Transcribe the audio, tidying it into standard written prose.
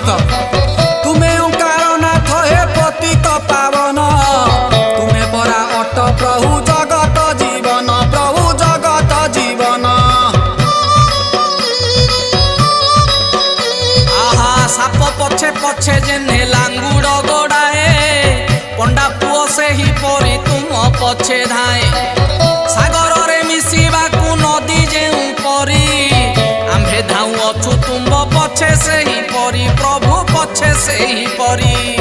भक्त तुमे ओंकार नाथ हे पतित पावन तुमे परा अट प्रभु जगत जीवन प्रभु जगत जीवन। आहा साप पछे पछे जेने लांगुड़ गोड़ाए पंडा पुओ से ही परी तुम पछे धाए सागर रे मिसिबा को नदी जेउ परी आम्भे धाऊ अछु तुम पछे से ही परी प्रभु पछे से ही परी।